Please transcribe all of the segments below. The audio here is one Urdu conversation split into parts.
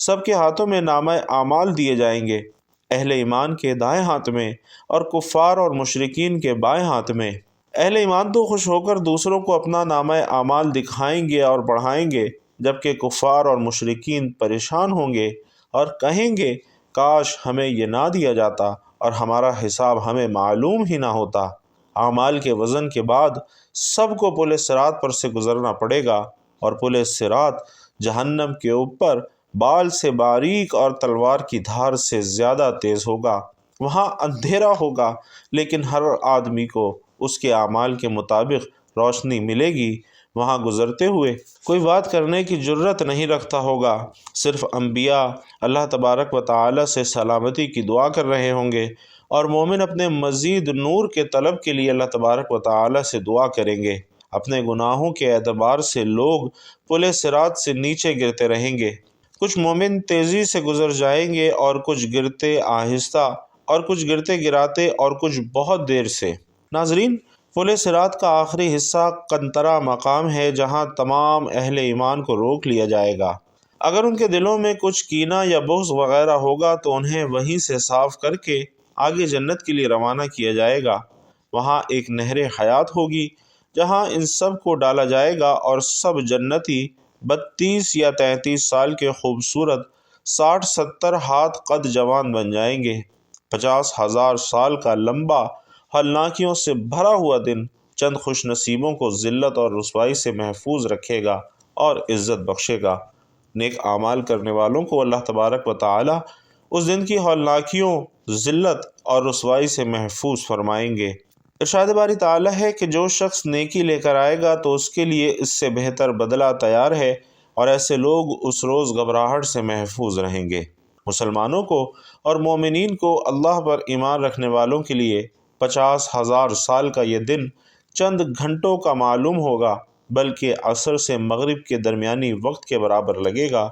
سب کے ہاتھوں میں نامہ اعمال دیے جائیں گے، اہل ایمان کے دائیں ہاتھ میں اور کفار اور مشرکین کے بائیں ہاتھ میں۔ اہل ایمان تو خوش ہو کر دوسروں کو اپنا نامہ اعمال دکھائیں گے اور بڑھائیں گے، جبکہ کفار اور مشرکین پریشان ہوں گے اور کہیں گے کاش ہمیں یہ نہ دیا جاتا اور ہمارا حساب ہمیں معلوم ہی نہ ہوتا۔ اعمال کے وزن کے بعد سب کو پل صراط پر سے گزرنا پڑے گا، اور پل صراط جہنم کے اوپر بال سے باریک اور تلوار کی دھار سے زیادہ تیز ہوگا۔ وہاں اندھیرا ہوگا، لیکن ہر آدمی کو اس کے اعمال کے مطابق روشنی ملے گی۔ وہاں گزرتے ہوئے کوئی بات کرنے کی جرت نہیں رکھتا ہوگا، صرف انبیاء اللہ تبارک و تعالی سے سلامتی کی دعا کر رہے ہوں گے، اور مومن اپنے مزید نور کے طلب کے لیے اللہ تبارک و تعالی سے دعا کریں گے۔ اپنے گناہوں کے اعتبار سے لوگ پل صراط سے نیچے گرتے رہیں گے، کچھ مومن تیزی سے گزر جائیں گے اور کچھ گرتے آہستہ اور کچھ گرتے گراتے اور کچھ بہت دیر سے۔ ناظرین، پل صراط کا آخری حصہ قنطرہ مقام ہے، جہاں تمام اہل ایمان کو روک لیا جائے گا۔ اگر ان کے دلوں میں کچھ کینہ یا بغض وغیرہ ہوگا تو انہیں وہیں سے صاف کر کے آگے جنت کے لیے روانہ کیا جائے گا۔ وہاں ایک نہر حیات ہوگی جہاں ان سب کو ڈالا جائے گا، اور سب جنتی 32 یا 33 سال کے خوبصورت 60-70 ہاتھ قد جوان بن جائیں گے۔ 50,000 سال کا لمبا ہولناکیوں سے بھرا ہوا دن چند خوش نصیبوں کو ذلت اور رسوائی سے محفوظ رکھے گا اور عزت بخشے گا۔ نیک اعمال کرنے والوں کو اللہ تبارک و تعالی اس دن کی ہولناکیوں، ذلت اور رسوائی سے محفوظ فرمائیں گے۔ ارشاد باری تعالی ہے کہ جو شخص نیکی لے کر آئے گا تو اس کے لیے اس سے بہتر بدلہ تیار ہے، اور ایسے لوگ اس روز گھبراہٹ سے محفوظ رہیں گے۔ مسلمانوں کو اور مومنین کو اللہ پر ایمان رکھنے والوں کے لیے 50,000 سال کا یہ دن چند گھنٹوں کا معلوم ہوگا، بلکہ عصر سے مغرب کے درمیانی وقت کے برابر لگے گا۔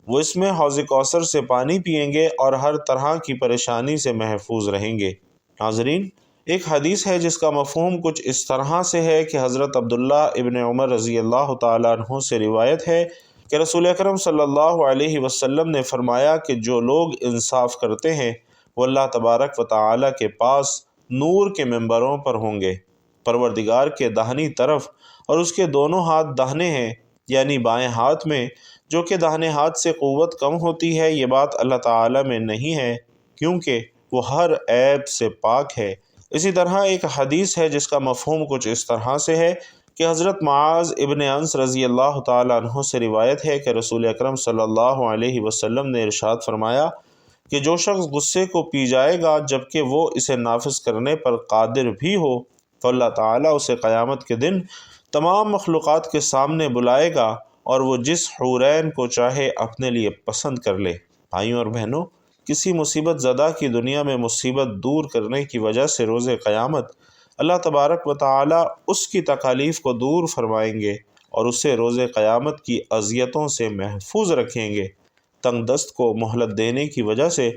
وہ اس میں حوض کوثر سے پانی پئیں گے اور ہر طرح کی پریشانی سے محفوظ رہیں گے۔ ناظرین، ایک حدیث ہے جس کا مفہوم کچھ اس طرح سے ہے کہ حضرت عبداللہ ابن عمر رضی اللہ تعالیٰ عنہ سے روایت ہے کہ رسول اکرم صلی اللہ علیہ وسلم نے فرمایا کہ جو لوگ انصاف کرتے ہیں وہ اللہ تبارک و تعالیٰ کے پاس نور کے ممبروں پر ہوں گے۔ پروردگار کے داہنی طرف اور اس کے دونوں ہاتھ داہنے ہیں، یعنی بائیں ہاتھ میں، جو کہ داہنے ہاتھ سے قوت کم ہوتی ہے۔ یہ بات اللہ تعالیٰ میں نہیں ہے، کیونکہ وہ ہر عیب سے پاک ہے۔ اسی طرح ایک حدیث ہے جس کا مفہوم کچھ اس طرح سے ہے کہ حضرت معاذ ابن انس رضی اللہ تعالیٰ عنہ سے روایت ہے کہ رسول اکرم صلی اللہ علیہ وسلم نے ارشاد فرمایا کہ جو شخص غصے کو پی جائے گا جبکہ وہ اسے نافذ کرنے پر قادر بھی ہو، تو اللہ تعالیٰ اسے قیامت کے دن تمام مخلوقات کے سامنے بلائے گا اور وہ جس حورین کو چاہے اپنے لیے پسند کر لے۔ بھائیوں اور بہنوں، کسی مصیبت زدہ کی دنیا میں مصیبت دور کرنے کی وجہ سے روز قیامت اللہ تبارک و تعالیٰ اس کی تکالیف کو دور فرمائیں گے اور اسے روز قیامت کی اذیتوں سے محفوظ رکھیں گے۔ تنگ دست کو مہلت دینے کی وجہ سے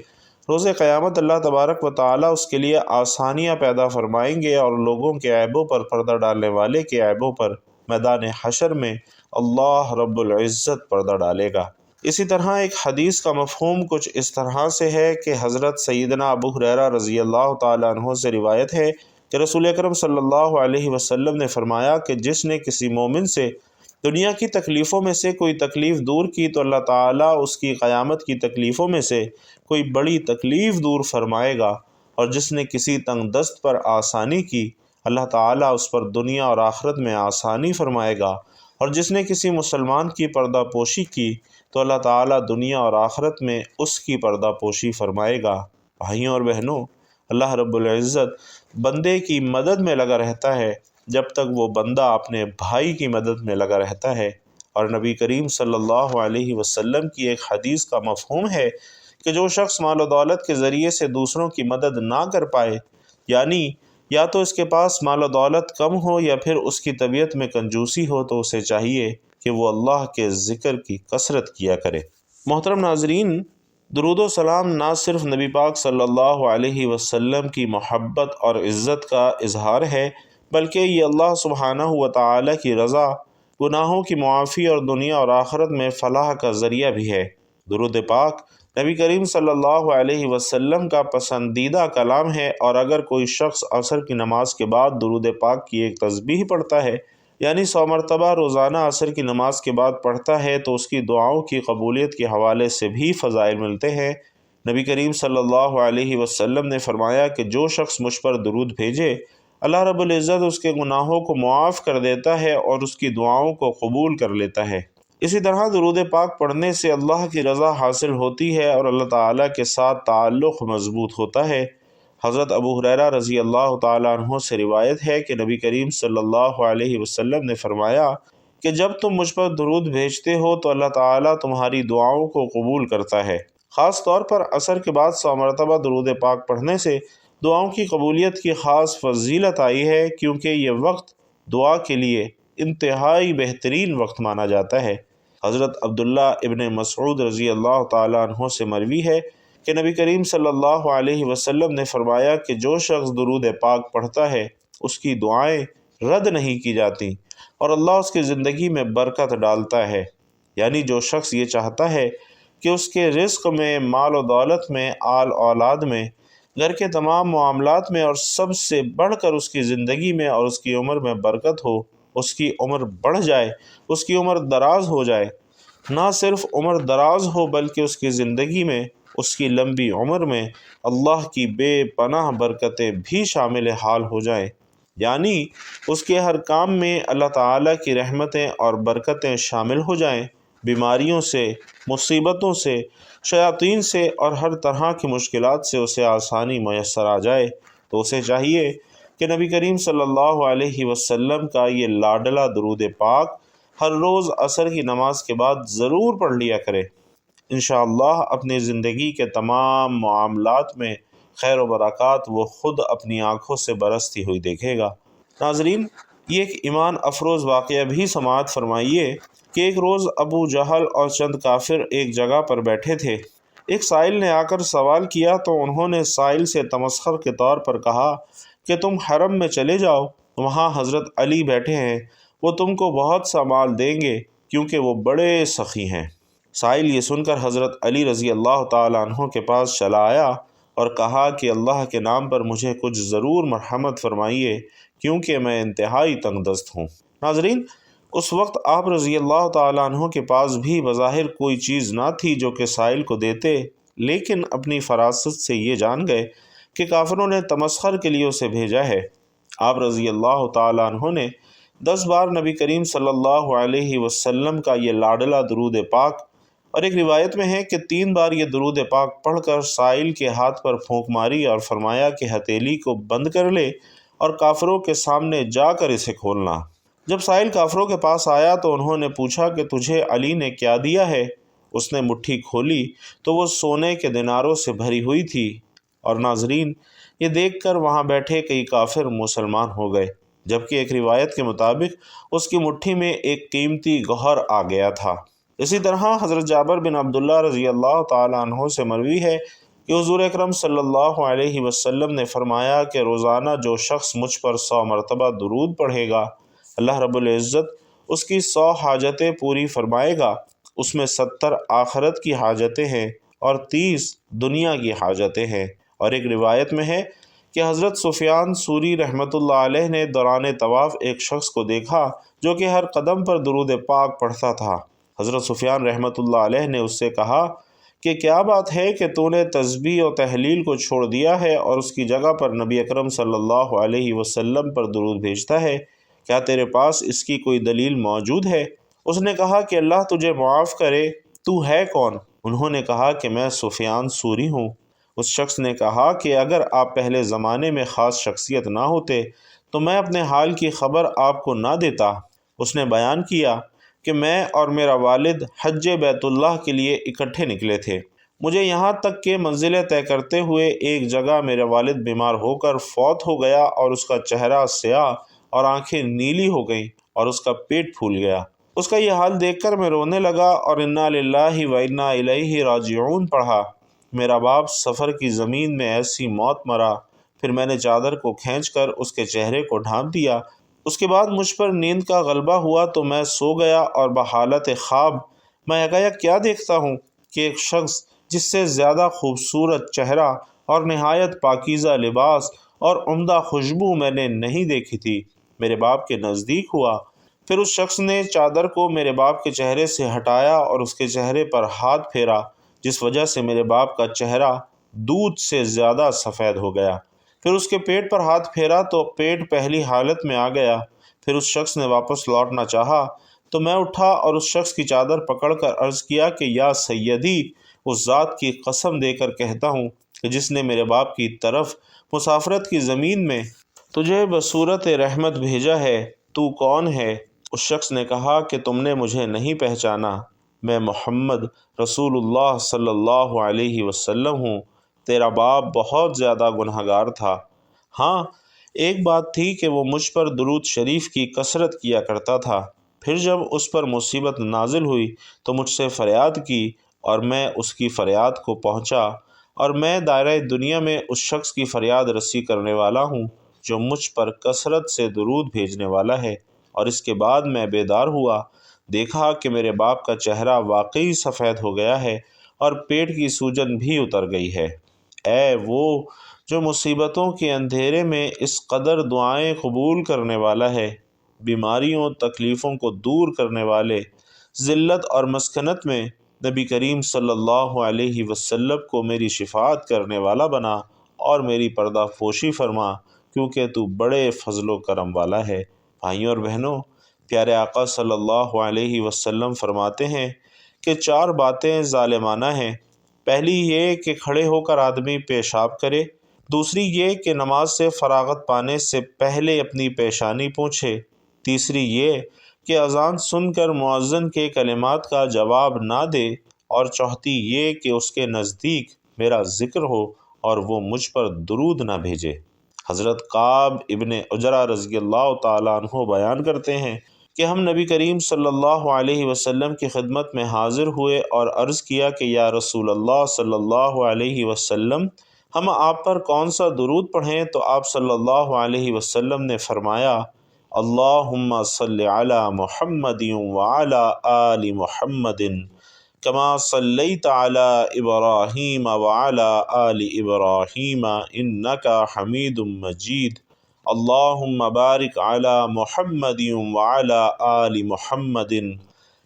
روز قیامت اللہ تبارک و تعالیٰ اس کے لیے آسانیاں پیدا فرمائیں گے، اور لوگوں کے عیبوں پر پردہ ڈالنے والے کے عیبوں پر میدان حشر میں اللہ رب العزت پردہ ڈالے گا۔ اسی طرح ایک حدیث کا مفہوم کچھ اس طرح سے ہے کہ حضرت سیدنا ابو ہریرہ رضی اللہ تعالیٰ عنہ سے روایت ہے کہ رسول اکرم صلی اللہ علیہ وسلم نے فرمایا کہ جس نے کسی مومن سے دنیا کی تکلیفوں میں سے کوئی تکلیف دور کی تو اللہ تعالیٰ اس کی قیامت کی تکلیفوں میں سے کوئی بڑی تکلیف دور فرمائے گا، اور جس نے کسی تنگ دست پر آسانی کی اللہ تعالیٰ اس پر دنیا اور آخرت میں آسانی فرمائے گا، اور جس نے کسی مسلمان کی پردہ پوشی کی تو اللہ تعالیٰ دنیا اور آخرت میں اس کی پردہ پوشی فرمائے گا۔ بھائیوں اور بہنوں، اللہ رب العزت بندے کی مدد میں لگا رہتا ہے جب تک وہ بندہ اپنے بھائی کی مدد میں لگا رہتا ہے، اور نبی کریم صلی اللہ علیہ وسلم کی ایک حدیث کا مفہوم ہے کہ جو شخص مال و دولت کے ذریعے سے دوسروں کی مدد نہ کر پائے، یعنی یا تو اس کے پاس مال و دولت کم ہو یا پھر اس کی طبیعت میں کنجوسی ہو، تو اسے چاہیے کہ وہ اللہ کے ذکر کی کثرت کیا کرے۔ محترم ناظرین، درود و سلام نہ صرف نبی پاک صلی اللہ علیہ وسلم کی محبت اور عزت کا اظہار ہے، بلکہ یہ اللہ سبحانہ و تعالیٰ کی رضا، گناہوں کی معافی اور دنیا اور آخرت میں فلاح کا ذریعہ بھی ہے۔ درود پاک نبی کریم صلی اللہ علیہ وسلم کا پسندیدہ کلام ہے، اور اگر کوئی شخص عصر کی نماز کے بعد درود پاک کی ایک تسبیح پڑھتا ہے، یعنی 100 مرتبہ روزانہ عصر کی نماز کے بعد پڑھتا ہے، تو اس کی دعاؤں کی قبولیت کے حوالے سے بھی فضائل ملتے ہیں۔ نبی کریم صلی اللہ علیہ وسلم نے فرمایا کہ جو شخص مجھ پر درود بھیجے، اللہ رب العزت اس کے گناہوں کو معاف کر دیتا ہے اور اس کی دعاؤں کو قبول کر لیتا ہے۔ اسی طرح درود پاک پڑھنے سے اللہ کی رضا حاصل ہوتی ہے اور اللہ تعالیٰ کے ساتھ تعلق مضبوط ہوتا ہے۔ حضرت ابو ہریرہ رضی اللہ تعالیٰ عنہ سے روایت ہے کہ نبی کریم صلی اللہ علیہ وسلم نے فرمایا کہ جب تم مجھ پر درود بھیجتے ہو تو اللہ تعالیٰ تمہاری دعاؤں کو قبول کرتا ہے۔ خاص طور پر عصر کے بعد 100 مرتبہ درود پاک پڑھنے سے دعاؤں کی قبولیت کی خاص فضیلت آئی ہے، کیونکہ یہ وقت دعا کے لیے انتہائی بہترین وقت مانا جاتا ہے۔ حضرت عبداللہ ابن مسعود رضی اللہ تعالیٰ عنہ سے مروی ہے کہ نبی کریم صلی اللہ علیہ وسلم نے فرمایا کہ جو شخص درود پاک پڑھتا ہے اس کی دعائیں رد نہیں کی جاتی اور اللہ اس کی زندگی میں برکت ڈالتا ہے۔ یعنی جو شخص یہ چاہتا ہے کہ اس کے رزق میں، مال و دولت میں، آل اولاد میں، گھر کے تمام معاملات میں، اور سب سے بڑھ کر اس کی زندگی میں اور اس کی عمر میں برکت ہو، اس کی عمر بڑھ جائے، اس کی عمر دراز ہو جائے، نہ صرف عمر دراز ہو بلکہ اس کی زندگی میں، اس کی لمبی عمر میں اللہ کی بے پناہ برکتیں بھی شامل حال ہو جائیں، یعنی اس کے ہر کام میں اللہ تعالیٰ کی رحمتیں اور برکتیں شامل ہو جائیں، بیماریوں سے، مصیبتوں سے، شیاطین سے اور ہر طرح کی مشکلات سے اسے آسانی میسر آ جائے، تو اسے چاہیے کہ نبی کریم صلی اللہ علیہ وسلم کا یہ لاڈلا درود پاک ہر روز عصر کی نماز کے بعد ضرور پڑھ لیا کرے۔ انشاءاللہ اپنی زندگی کے تمام معاملات میں خیر و برکات وہ خود اپنی آنکھوں سے برستی ہوئی دیکھے گا۔ ناظرین، یہ ایک ایمان افروز واقعہ بھی سماعت فرمائیے کہ ایک روز ابو جہل اور چند کافر ایک جگہ پر بیٹھے تھے۔ ایک سائل نے آ کر سوال کیا تو انہوں نے سائل سے تمسخر کے طور پر کہا کہ تم حرم میں چلے جاؤ، وہاں حضرت علی بیٹھے ہیں، وہ تم کو بہت سا مال دیں گے کیونکہ وہ بڑے سخی ہیں۔ سائل یہ سن کر حضرت علی رضی اللہ تعالیٰ عنہ کے پاس چلا آیا اور کہا کہ اللہ کے نام پر مجھے کچھ ضرور مرحمت فرمائیے کیونکہ میں انتہائی تنگ دست ہوں۔ ناظرین، اس وقت آپ رضی اللہ تعالیٰ عنہ کے پاس بھی بظاہر کوئی چیز نہ تھی جو کہ سائل کو دیتے، لیکن اپنی فراست سے یہ جان گئے کہ کافروں نے تمسخر کے لیے اسے بھیجا ہے۔ آپ رضی اللہ تعالیٰ عنہ نے 10 بار نبی کریم صلی اللہ علیہ وسلم کا یہ لاڈلا درود پاک، اور ایک روایت میں ہے کہ 3 بار یہ درود پاک پڑھ کر سائل کے ہاتھ پر پھونک ماری اور فرمایا کہ ہتھیلی کو بند کر لے اور کافروں کے سامنے جا کر اسے کھولنا۔ جب سائل کافروں کے پاس آیا تو انہوں نے پوچھا کہ تجھے علی نے کیا دیا ہے؟ اس نے مٹھی کھولی تو وہ سونے کے دیناروں سے بھری ہوئی تھی، اور ناظرین، یہ دیکھ کر وہاں بیٹھے کئی کافر مسلمان ہو گئے، جبکہ ایک روایت کے مطابق اس کی مٹھی میں ایک قیمتی گوہر آ گیا تھا۔ اسی طرح حضرت جابر بن عبداللہ رضی اللہ تعالیٰ عنہ سے مروی ہے کہ حضور اکرم صلی اللہ علیہ وسلم نے فرمایا کہ روزانہ جو شخص مجھ پر 100 مرتبہ درود پڑھے گا، اللہ رب العزت اس کی 100 حاجتیں پوری فرمائے گا، اس میں 70 آخرت کی حاجتیں ہیں اور 30 دنیا کی حاجتیں ہیں۔ اور ایک روایت میں ہے کہ حضرت سفیان ثوری رحمۃ اللہ علیہ نے دوران طواف ایک شخص کو دیکھا جو کہ ہر قدم پر درود پاک پڑھتا تھا۔ حضرت سفیان رحمۃ اللہ علیہ نے اس سے کہا کہ کیا بات ہے کہ تو نے تسبیح و تحلیل کو چھوڑ دیا ہے اور اس کی جگہ پر نبی اکرم صلی اللہ علیہ وسلم پر درود بھیجتا ہے؟ کیا تیرے پاس اس کی کوئی دلیل موجود ہے؟ اس نے کہا کہ اللہ تجھے معاف کرے، تو ہے کون؟ انہوں نے کہا کہ میں سفیان ثوری ہوں۔ اس شخص نے کہا کہ اگر آپ پہلے زمانے میں خاص شخصیت نہ ہوتے تو میں اپنے حال کی خبر آپ کو نہ دیتا۔ اس نے بیان کیا کہ میں اور میرا والد حج بیت اللہ کے لیے اکٹھے نکلے تھے۔ مجھے یہاں تک کہ منزلیں طے کرتے ہوئے ایک جگہ میرا والد بیمار ہو کر فوت ہو گیا اور اس کا چہرہ سیاہ اور آنکھیں نیلی ہو گئیں اور اس کا پیٹ پھول گیا۔ اس کا یہ حال دیکھ کر میں رونے لگا اور انا للہ و انا الیہ راجعون پڑھا۔ میرا باپ سفر کی زمین میں ایسی موت مرا، پھر میں نے چادر کو کھینچ کر اس کے چہرے کو ڈھانپ دیا۔ اس کے بعد مجھ پر نیند کا غلبہ ہوا تو میں سو گیا اور بحالت خواب میں یکایک کیا دیکھتا ہوں کہ ایک شخص جس سے زیادہ خوبصورت چہرہ اور نہایت پاکیزہ لباس اور عمدہ خوشبو میں نے نہیں دیکھی تھی، میرے باپ کے نزدیک ہوا۔ پھر اس شخص نے چادر کو میرے باپ کے چہرے سے ہٹایا اور اس کے چہرے پر ہاتھ پھیرا، جس وجہ سے میرے باپ کا چہرہ دودھ سے زیادہ سفید ہو گیا۔ پھر اس کے پیٹ پر ہاتھ پھیرا تو پیٹ پہلی حالت میں آ گیا۔ پھر اس شخص نے واپس لوٹنا چاہا تو میں اٹھا اور اس شخص کی چادر پکڑ کر عرض کیا کہ یا سیدی، اس ذات کی قسم دے کر کہتا ہوں کہ جس نے میرے باپ کی طرف مسافرت کی زمین میں تجھے بصورت رحمت بھیجا ہے، تو کون ہے؟ اس شخص نے کہا کہ تم نے مجھے نہیں پہچانا، میں محمد رسول اللہ صلی اللہ علیہ وسلم ہوں، تیرا باپ بہت زیادہ گنہگار تھا۔ ہاں، ایک بات تھی کہ وہ مجھ پر درود شریف کی کثرت کیا کرتا تھا۔ پھر جب اس پر مصیبت نازل ہوئی تو مجھ سے فریاد کی اور میں اس کی فریاد کو پہنچا، اور میں دائرہ دنیا میں اس شخص کی فریاد رسی کرنے والا ہوں جو مجھ پر کثرت سے درود بھیجنے والا ہے۔ اور اس کے بعد میں بیدار ہوا، دیکھا کہ میرے باپ کا چہرہ واقعی سفید ہو گیا ہے اور پیٹ کی سوجن بھی اتر گئی ہے۔ اے وہ جو مصیبتوں کے اندھیرے میں اس قدر دعائیں قبول کرنے والا ہے، بیماریوں تکلیفوں کو دور کرنے والے، ذلت اور مسکنت میں نبی کریم صلی اللہ علیہ وسلم کو میری شفاعت کرنے والا بنا اور میری پردہ پوشی فرما، کیونکہ تو بڑے فضل و کرم والا ہے۔ بھائیوں اور بہنوں، پیارے آقا صلی اللہ علیہ وسلم فرماتے ہیں کہ 4 باتیں ظالمانہ ہیں۔ پہلی یہ کہ کھڑے ہو کر آدمی پیشاب کرے، دوسری یہ کہ نماز سے فراغت پانے سے پہلے اپنی پیشانی پوچھے، تیسری یہ کہ اذان سن کر مؤذن کے کلمات کا جواب نہ دے، اور چوتھی یہ کہ اس کے نزدیک میرا ذکر ہو اور وہ مجھ پر درود نہ بھیجے۔ حضرت کعب ابن عجرہ رضی اللہ تعالیٰ عنہ بیان کرتے ہیں کہ ہم نبی کریم صلی اللہ علیہ وسلم کی خدمت میں حاضر ہوئے اور عرض کیا کہ یا رسول اللہ صلی اللہ علیہ وسلم، ہم آپ پر کون سا درود پڑھیں؟ تو آپ صلی اللہ علیہ وسلم نے فرمایا اللہم صلی علی محمد وعلی آل محمد کما صلیت علی ابراہیم وعلی آل ابراہیم انک حمید مجید اللہم بارک علی محمد وعلی آل محمد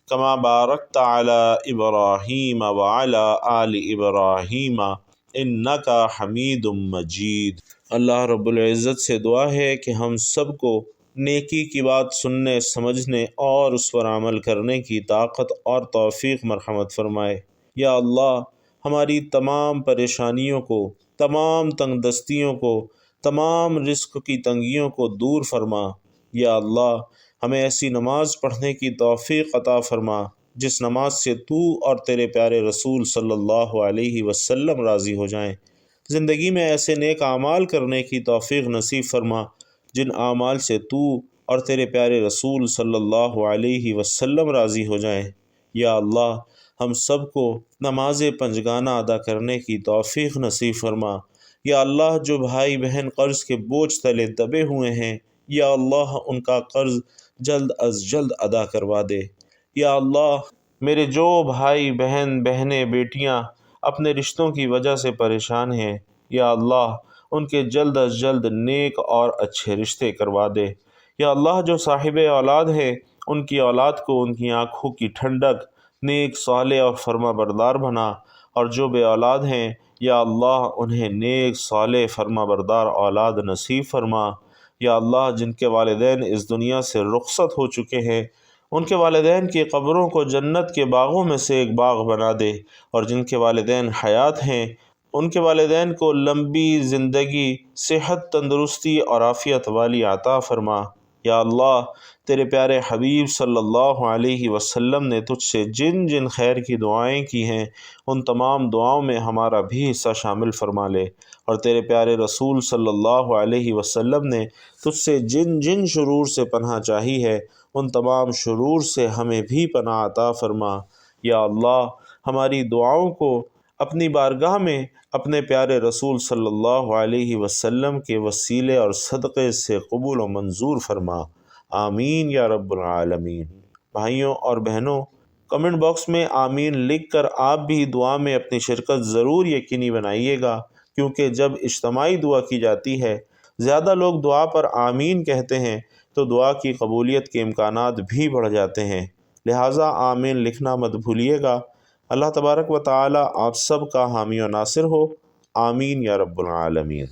کما بارکت علی ابراہیم وعلی آل ابراہیم انک حمید مجید۔ اللہ رب العزت سے دعا ہے کہ ہم سب کو نیکی کی بات سننے، سمجھنے اور اس پر عمل کرنے کی طاقت اور توفیق مرحمت فرمائے۔ یا اللہ، ہماری تمام پریشانیوں کو، تمام تنگ دستیوں کو، تمام رزق کی تنگیوں کو دور فرما۔ یا اللہ، ہمیں ایسی نماز پڑھنے کی توفیق عطا فرما جس نماز سے تو اور تیرے پیارے رسول صلی اللہ علیہ وسلم راضی ہو جائیں۔ زندگی میں ایسے نیک اعمال کرنے کی توفیق نصیب فرما جن اعمال سے تو اور تیرے پیارے رسول صلی اللہ علیہ وسلم راضی ہو جائیں۔ یا اللہ، ہم سب کو نماز پنجگانہ ادا کرنے کی توفیق نصیب فرما۔ یا اللہ، جو بھائی بہن قرض کے بوجھ تلے دبے ہوئے ہیں، یا اللہ ان کا قرض جلد از جلد ادا کروا دے۔ یا اللہ، میرے جو بھائی بہن، بہنیں، بیٹیاں اپنے رشتوں کی وجہ سے پریشان ہیں، یا اللہ ان کے جلد از جلد نیک اور اچھے رشتے کروا دے۔ یا اللہ، جو صاحب اولاد ہے ان کی اولاد کو ان کی آنکھوں کی ٹھنڈک، نیک، صالح اور فرما بردار بنا، اور جو بے اولاد ہیں یا اللہ انہیں نیک، صالح، فرما بردار اولاد نصیب فرما۔ یا اللہ، جن کے والدین اس دنیا سے رخصت ہو چکے ہیں ان کے والدین کی قبروں کو جنت کے باغوں میں سے ایک باغ بنا دے، اور جن کے والدین حیات ہیں ان کے والدین کو لمبی زندگی، صحت، تندرستی اور عافیت والی عطا فرما۔ یا اللہ، تیرے پیارے حبیب صلی اللہ علیہ وسلم نے تجھ سے جن جن خیر کی دعائیں کی ہیں ان تمام دعاؤں میں ہمارا بھی حصہ شامل فرما لے، اور تیرے پیارے رسول صلی اللہ علیہ وسلم نے تجھ سے جن جن شرور سے پناہ چاہی ہے ان تمام شرور سے ہمیں بھی پناہ عطا فرما۔ یا اللہ، ہماری دعاؤں کو اپنی بارگاہ میں اپنے پیارے رسول صلی اللہ علیہ وسلم کے وسیلے اور صدقے سے قبول و منظور فرما۔ آمین یا رب العالمین۔ بھائیوں اور بہنوں، کمنٹ باکس میں آمین لکھ کر آپ بھی دعا میں اپنی شرکت ضرور یقینی بنائیے گا، کیونکہ جب اجتماعی دعا کی جاتی ہے، زیادہ لوگ دعا پر آمین کہتے ہیں تو دعا کی قبولیت کے امکانات بھی بڑھ جاتے ہیں۔ لہٰذا آمین لکھنا مت بھولیے گا۔ اللہ تبارک و تعالی آپ سب کا حامی و ناصر ہو، آمین یا رب العالمین۔